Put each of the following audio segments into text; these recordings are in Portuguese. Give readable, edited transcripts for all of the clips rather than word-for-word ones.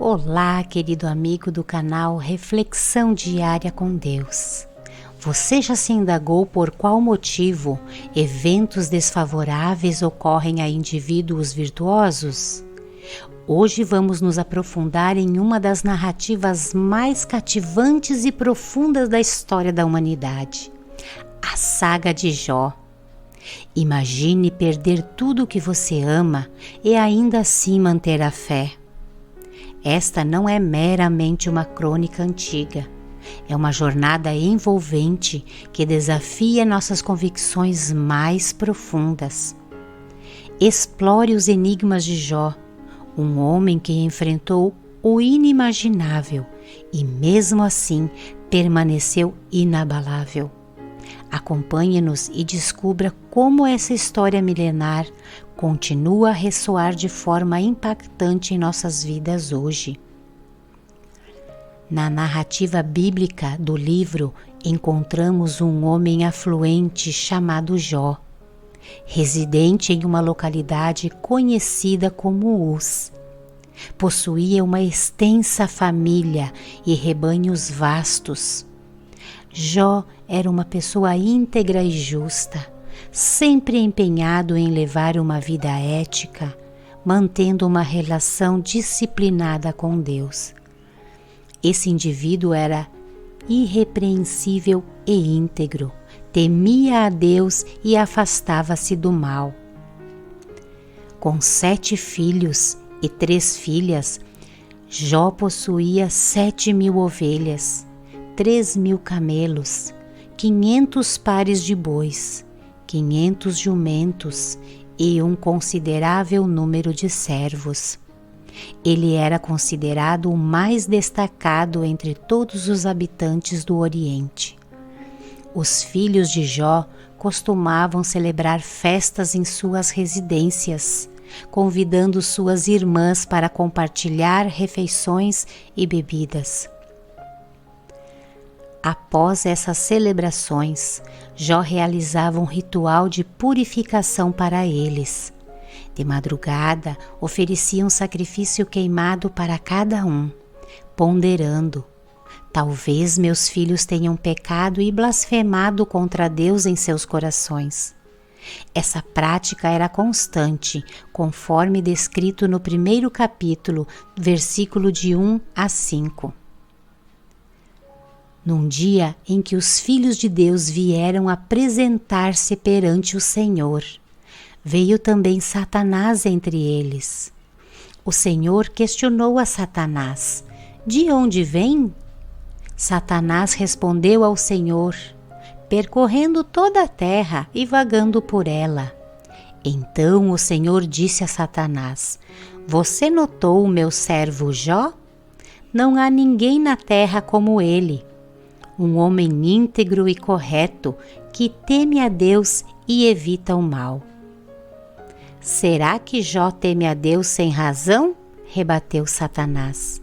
Olá, querido amigo do canal Reflexão Diária com Deus. Você já se indagou por qual motivo eventos desfavoráveis ocorrem a indivíduos virtuosos? Hoje vamos nos aprofundar em uma das narrativas mais cativantes e profundas da história da humanidade, a saga de Jó. Imagine perder tudo o que você ama e ainda assim manter a fé. Esta não é meramente uma crônica antiga, é uma jornada envolvente que desafia nossas convicções mais profundas. Explore os enigmas de Jó, um homem que enfrentou o inimaginável e mesmo assim permaneceu inabalável. Acompanhe-nos e descubra como essa história milenar continua a ressoar de forma impactante em nossas vidas hoje. Na narrativa bíblica do livro, encontramos um homem afluente chamado Jó, residente em uma localidade conhecida como Uz. Possuía uma extensa família e rebanhos vastos. Jó era uma pessoa íntegra e justa, sempre empenhado em levar uma vida ética, mantendo uma relação disciplinada com Deus. Esse indivíduo era irrepreensível e íntegro, temia a Deus e afastava-se do mal. Com 7 filhos e 3 filhas, Jó possuía 7.000 ovelhas, 3.000 camelos, 500 pares de bois, 500 jumentos e um considerável número de servos. Ele era considerado o mais destacado entre todos os habitantes do Oriente. Os filhos de Jó costumavam celebrar festas em suas residências, convidando suas irmãs para compartilhar refeições e bebidas. Após essas celebrações, Jó realizava um ritual de purificação para eles. De madrugada, oferecia um sacrifício queimado para cada um, ponderando: talvez meus filhos tenham pecado e blasfemado contra Deus em seus corações. Essa prática era constante, conforme descrito no 1º capítulo, versículo de 1 a 5. Num dia em que os filhos de Deus vieram apresentar-se perante o Senhor, veio também Satanás entre eles. O Senhor questionou a Satanás: de onde vem? Satanás respondeu ao Senhor: percorrendo toda a terra e vagando por ela. Então o Senhor disse a Satanás: você notou o meu servo Jó? Não há ninguém na terra como ele. Um homem íntegro e correto, que teme a Deus e evita o mal. Será que Jó teme a Deus sem razão? Rebateu Satanás.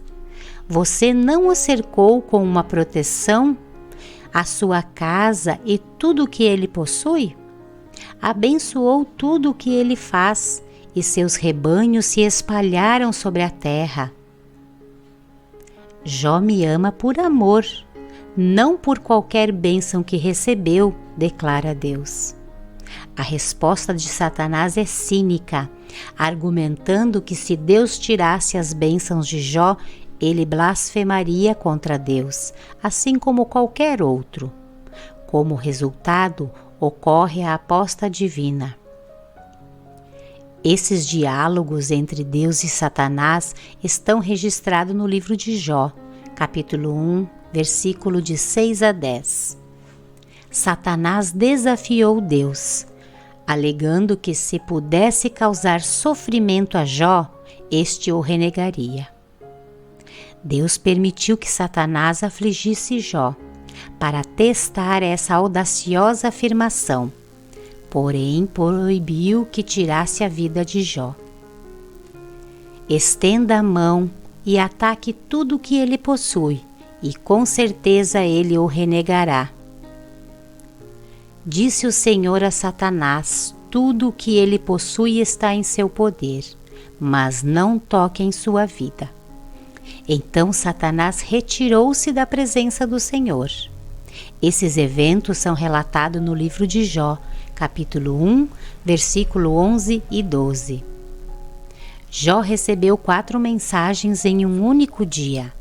Você não o cercou com uma proteção? A sua casa e tudo o que ele possui? Abençoou tudo o que ele faz, e seus rebanhos se espalharam sobre a terra. Jó me ama por amor, não por qualquer bênção que recebeu, declara Deus. A resposta de Satanás é cínica, argumentando que se Deus tirasse as bênçãos de Jó, ele blasfemaria contra Deus, assim como qualquer outro. Como resultado, ocorre a aposta divina. Esses diálogos entre Deus e Satanás estão registrados no livro de Jó, capítulo 1, versículo de 6 a 10. Satanás desafiou Deus, alegando que se pudesse causar sofrimento a Jó, este o renegaria. Deus permitiu que Satanás afligisse Jó, para testar essa audaciosa afirmação, porém proibiu que tirasse a vida de Jó. Estenda a mão e ataque tudo o que ele possui, e com certeza ele o renegará. Disse o Senhor a Satanás: tudo o que ele possui está em seu poder, mas não toque em sua vida. Então Satanás retirou-se da presença do Senhor. Esses eventos são relatados no livro de Jó, capítulo 1, versículo 11 e 12. Jó recebeu 4 mensagens em um único dia,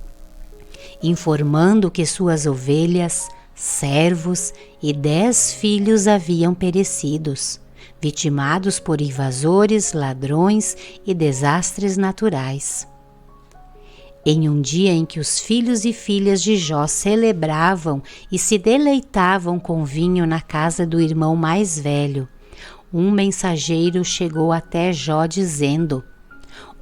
informando que suas ovelhas, servos e 10 filhos haviam perecidos, vitimados por invasores, ladrões e desastres naturais. Em um dia em que os filhos e filhas de Jó celebravam e se deleitavam com vinho na casa do irmão mais velho, um mensageiro chegou até Jó dizendo: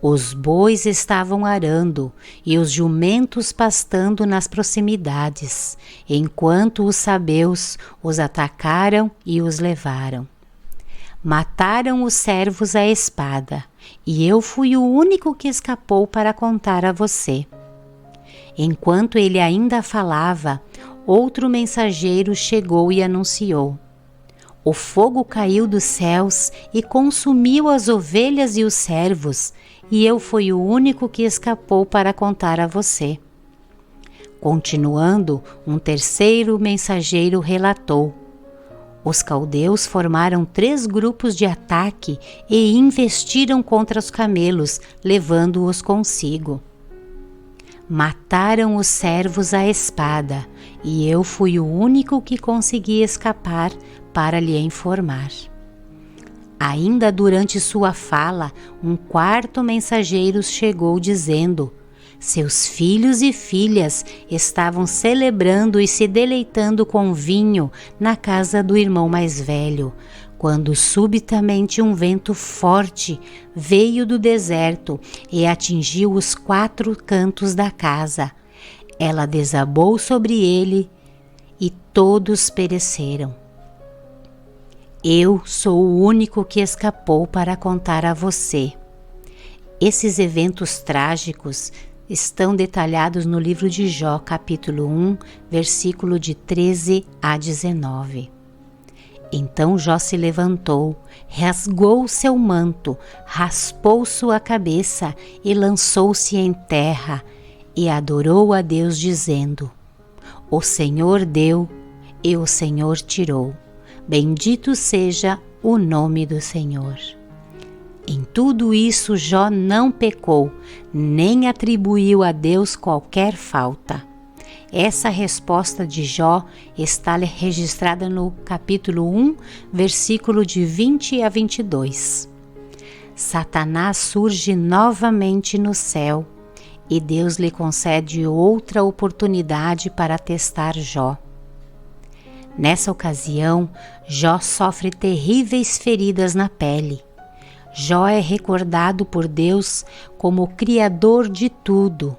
os bois estavam arando e os jumentos pastando nas proximidades, enquanto os sabeus os atacaram e os levaram. Mataram os servos à espada, e eu fui o único que escapou para contar a você. Enquanto ele ainda falava, outro mensageiro chegou e anunciou: o fogo caiu dos céus e consumiu as ovelhas e os servos, e eu fui o único que escapou para contar a você. Continuando, um terceiro mensageiro relatou: os caldeus formaram 3 grupos de ataque e investiram contra os camelos, levando-os consigo. Mataram os servos à espada, e eu fui o único que consegui escapar para lhe informar. Ainda durante sua fala, um 4º mensageiro chegou dizendo: seus filhos e filhas estavam celebrando e se deleitando com vinho na casa do irmão mais velho, quando subitamente um vento forte veio do deserto e atingiu os 4 cantos da casa. Ela desabou sobre ele e todos pereceram. Eu sou o único que escapou para contar a você. Esses eventos trágicos estão detalhados no livro de Jó, capítulo 1, versículo de 13 a 19. Então Jó se levantou, rasgou seu manto, raspou sua cabeça e lançou-se em terra e adorou a Deus dizendo: o Senhor deu e o Senhor tirou. Bendito seja o nome do Senhor. Em tudo isso Jó não pecou, nem atribuiu a Deus qualquer falta. Essa resposta de Jó está registrada no capítulo 1, versículo de 20 a 22. Satanás surge novamente no céu e Deus lhe concede outra oportunidade para testar Jó. Nessa ocasião, Jó sofre terríveis feridas na pele. Jó é recordado por Deus como o Criador de tudo.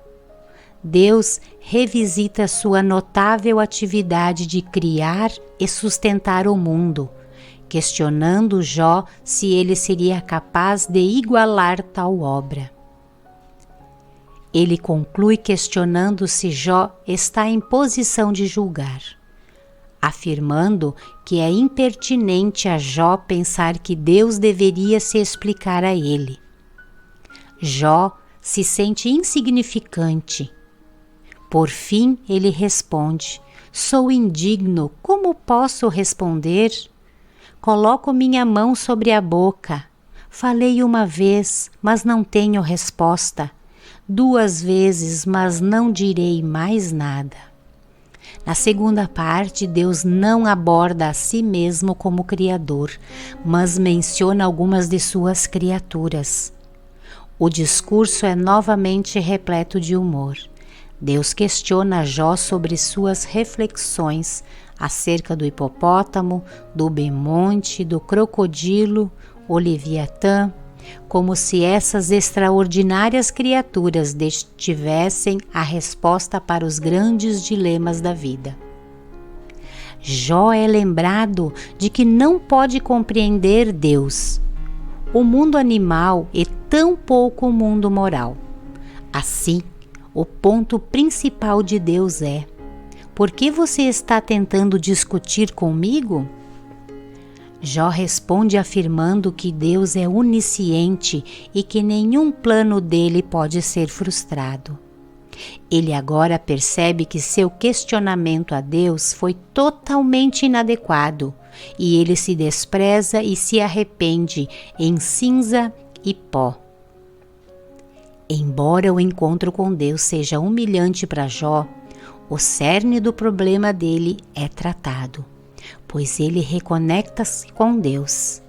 Deus revisita sua notável atividade de criar e sustentar o mundo, questionando Jó se ele seria capaz de igualar tal obra. Ele conclui questionando se Jó está em posição de julgar, afirmando que é impertinente a Jó pensar que Deus deveria se explicar a ele. Jó se sente insignificante. Por fim, ele responde: sou indigno, como posso responder? Coloco minha mão sobre a boca. Falei uma vez, mas não tenho resposta. 2 vezes, mas não direi mais nada. Na segunda parte, Deus não aborda a si mesmo como Criador, mas menciona algumas de suas criaturas. O discurso é novamente repleto de humor. Deus questiona Jó sobre suas reflexões acerca do hipopótamo, do bemonte, do crocodilo, o leviatã, como se essas extraordinárias criaturas tivessem a resposta para os grandes dilemas da vida. Jó é lembrado de que não pode compreender Deus, o mundo animal e tampouco o mundo moral. Assim, o ponto principal de Deus é: por que você está tentando discutir comigo? Jó responde afirmando que Deus é onisciente e que nenhum plano dele pode ser frustrado. Ele agora percebe que seu questionamento a Deus foi totalmente inadequado e ele se despreza e se arrepende em cinza e pó. Embora o encontro com Deus seja humilhante para Jó, o cerne do problema dele é tratado, pois ele reconecta-se com Deus.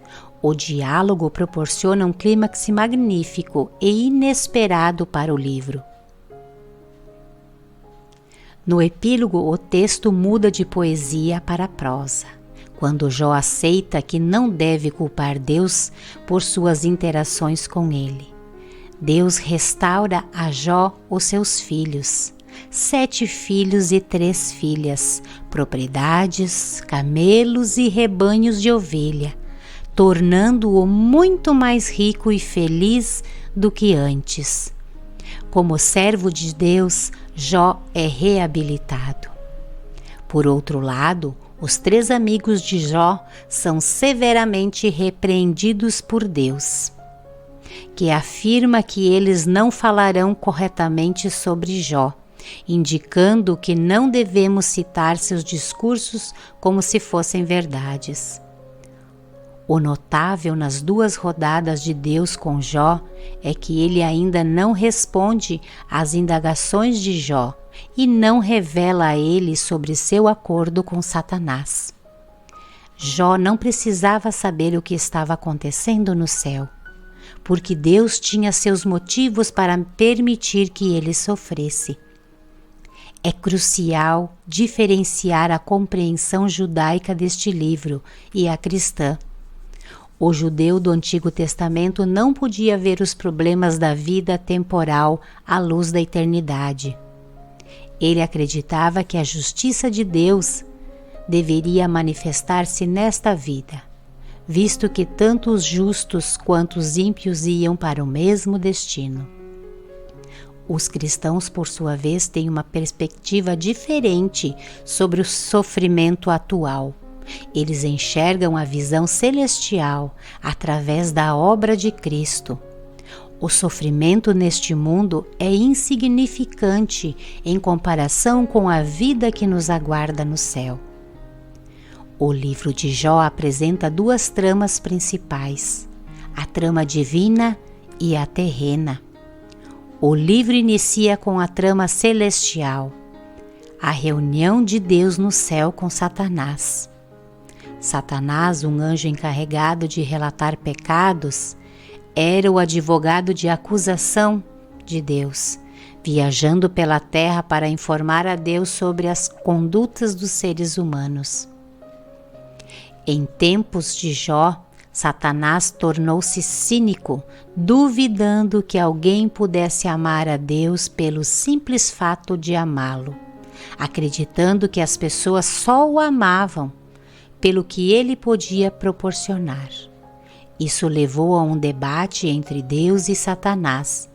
O diálogo proporciona um clímax magnífico e inesperado para o livro. No epílogo, o texto muda de poesia para prosa, quando Jó aceita que não deve culpar Deus por suas interações com ele. Deus restaura a Jó os seus filhos, 7 filhos e 3 filhas, propriedades, camelos e rebanhos de ovelha, tornando-o muito mais rico e feliz do que antes. Como servo de Deus, Jó é reabilitado. Por outro lado, os 3 amigos de Jó são severamente repreendidos por Deus, que afirma que eles não falarão corretamente sobre Jó, indicando que não devemos citar seus discursos como se fossem verdades. O notável nas 2 rodadas de Deus com Jó é que ele ainda não responde às indagações de Jó e não revela a ele sobre seu acordo com Satanás. Jó não precisava saber o que estava acontecendo no céu, porque Deus tinha seus motivos para permitir que ele sofresse. É crucial diferenciar a compreensão judaica deste livro e a cristã. O judeu do Antigo Testamento não podia ver os problemas da vida temporal à luz da eternidade. Ele acreditava que a justiça de Deus deveria manifestar-se nesta vida, visto que tanto os justos quanto os ímpios iam para o mesmo destino. Os cristãos, por sua vez, têm uma perspectiva diferente sobre o sofrimento atual. Eles enxergam a visão celestial através da obra de Cristo. O sofrimento neste mundo é insignificante em comparação com a vida que nos aguarda no céu. O livro de Jó apresenta 2 tramas principais, a trama divina e a terrena. O livro inicia com a trama celestial, a reunião de Deus no céu com Satanás. Satanás, um anjo encarregado de relatar pecados, era o advogado de acusação de Deus, viajando pela terra para informar a Deus sobre as condutas dos seres humanos. Em tempos de Jó, Satanás tornou-se cínico, duvidando que alguém pudesse amar a Deus pelo simples fato de amá-lo, acreditando que as pessoas só o amavam pelo que ele podia proporcionar. Isso levou a um debate entre Deus e Satanás,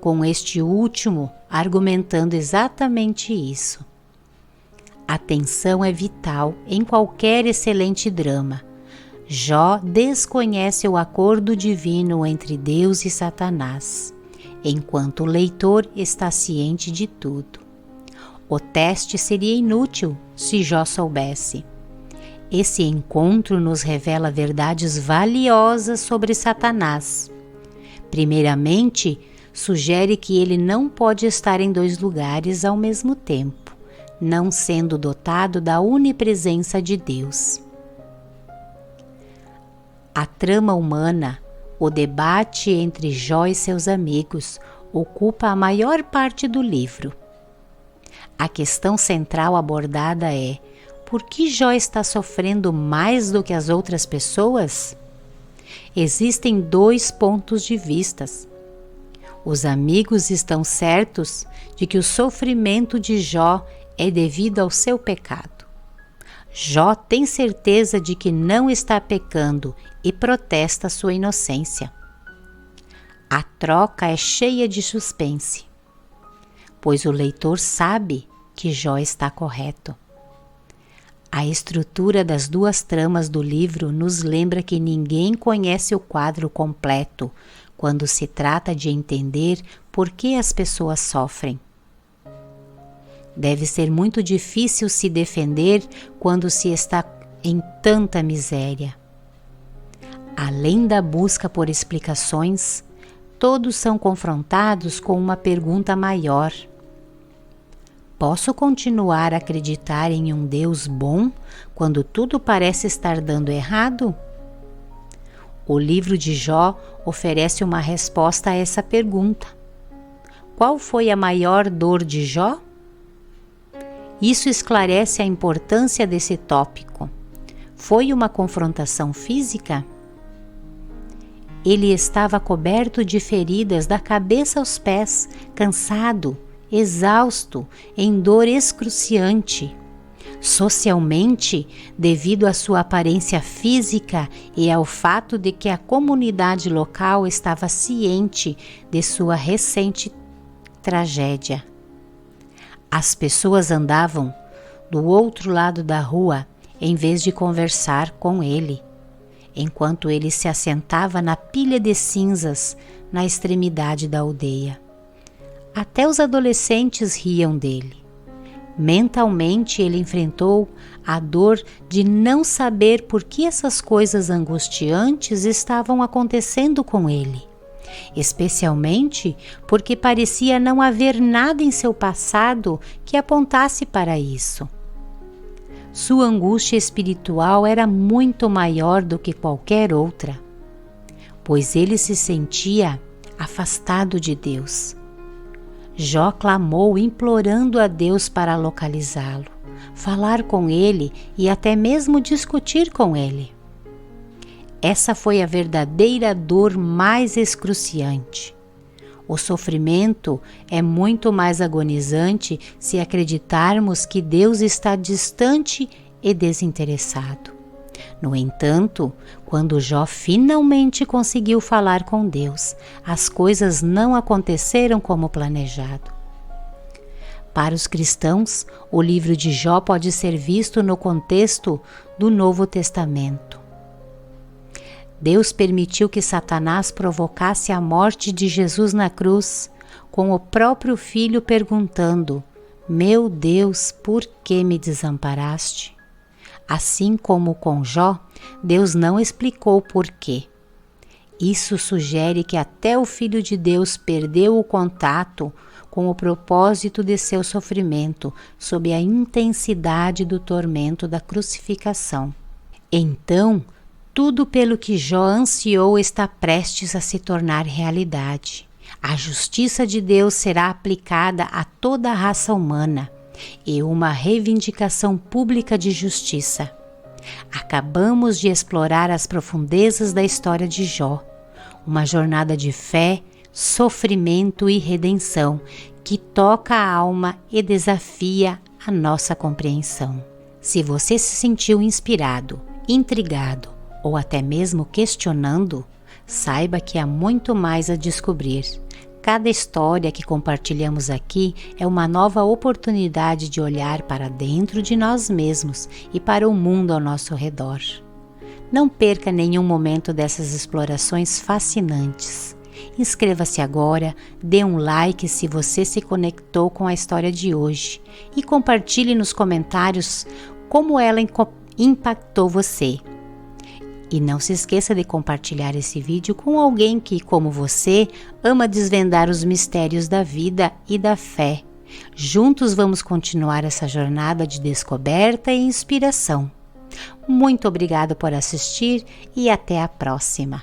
com este último argumentando exatamente isso. A tensão é vital em qualquer excelente drama. Jó desconhece o acordo divino entre Deus e Satanás, enquanto o leitor está ciente de tudo. O teste seria inútil se Jó soubesse. Esse encontro nos revela verdades valiosas sobre Satanás. Primeiramente, sugere que ele não pode estar em 2 lugares ao mesmo tempo, não sendo dotado da onipresença de Deus. A trama humana, o debate entre Jó e seus amigos, ocupa a maior parte do livro. A questão central abordada é: por que Jó está sofrendo mais do que as outras pessoas? Existem 2 pontos de vista. Os amigos estão certos de que o sofrimento de Jó é devido ao seu pecado. Jó tem certeza de que não está pecando e protesta sua inocência. A troca é cheia de suspense, pois o leitor sabe que Jó está correto. A estrutura das 2 tramas do livro nos lembra que ninguém conhece o quadro completo quando se trata de entender por que as pessoas sofrem. Deve ser muito difícil se defender quando se está em tanta miséria. Além da busca por explicações, todos são confrontados com uma pergunta maior. Posso continuar a acreditar em um Deus bom quando tudo parece estar dando errado? O livro de Jó oferece uma resposta a essa pergunta. Qual foi a maior dor de Jó? Isso esclarece a importância desse tópico. Foi uma confrontação física? Ele estava coberto de feridas da cabeça aos pés, cansado, exausto, em dor excruciante. Socialmente, devido à sua aparência física e ao fato de que a comunidade local estava ciente de sua recente tragédia. As pessoas andavam do outro lado da rua em vez de conversar com ele, enquanto ele se assentava na pilha de cinzas na extremidade da aldeia. Até os adolescentes riam dele. Mentalmente ele enfrentou a dor de não saber por que essas coisas angustiantes estavam acontecendo com ele, especialmente porque parecia não haver nada em seu passado que apontasse para isso. Sua angústia espiritual era muito maior do que qualquer outra, pois ele se sentia afastado de Deus. Jó clamou implorando a Deus para localizá-lo, falar com ele e até mesmo discutir com ele. Essa foi a verdadeira dor mais excruciante. O sofrimento é muito mais agonizante se acreditarmos que Deus está distante e desinteressado. No entanto, quando Jó finalmente conseguiu falar com Deus, as coisas não aconteceram como planejado. Para os cristãos, o livro de Jó pode ser visto no contexto do Novo Testamento. Deus permitiu que Satanás provocasse a morte de Jesus na cruz, com o próprio Filho perguntando: "Meu Deus, por que me desamparaste?" Assim como com Jó, Deus não explicou por quê. Isso sugere que até o Filho de Deus perdeu o contato com o propósito de seu sofrimento sob a intensidade do tormento da crucificação. Então, tudo pelo que Jó ansiou está prestes a se tornar realidade. A justiça de Deus será aplicada a toda a raça humana e uma reivindicação pública de justiça. Acabamos de explorar as profundezas da história de Jó, uma jornada de fé, sofrimento e redenção que toca a alma e desafia a nossa compreensão. Se você se sentiu inspirado, intrigado ou até mesmo questionando, saiba que há muito mais a descobrir. Cada história que compartilhamos aqui é uma nova oportunidade de olhar para dentro de nós mesmos e para o mundo ao nosso redor. Não perca nenhum momento dessas explorações fascinantes. Inscreva-se agora, dê um like se você se conectou com a história de hoje e compartilhe nos comentários como ela impactou você. E não se esqueça de compartilhar esse vídeo com alguém que, como você, ama desvendar os mistérios da vida e da fé. Juntos vamos continuar essa jornada de descoberta e inspiração. Muito obrigada por assistir e até a próxima!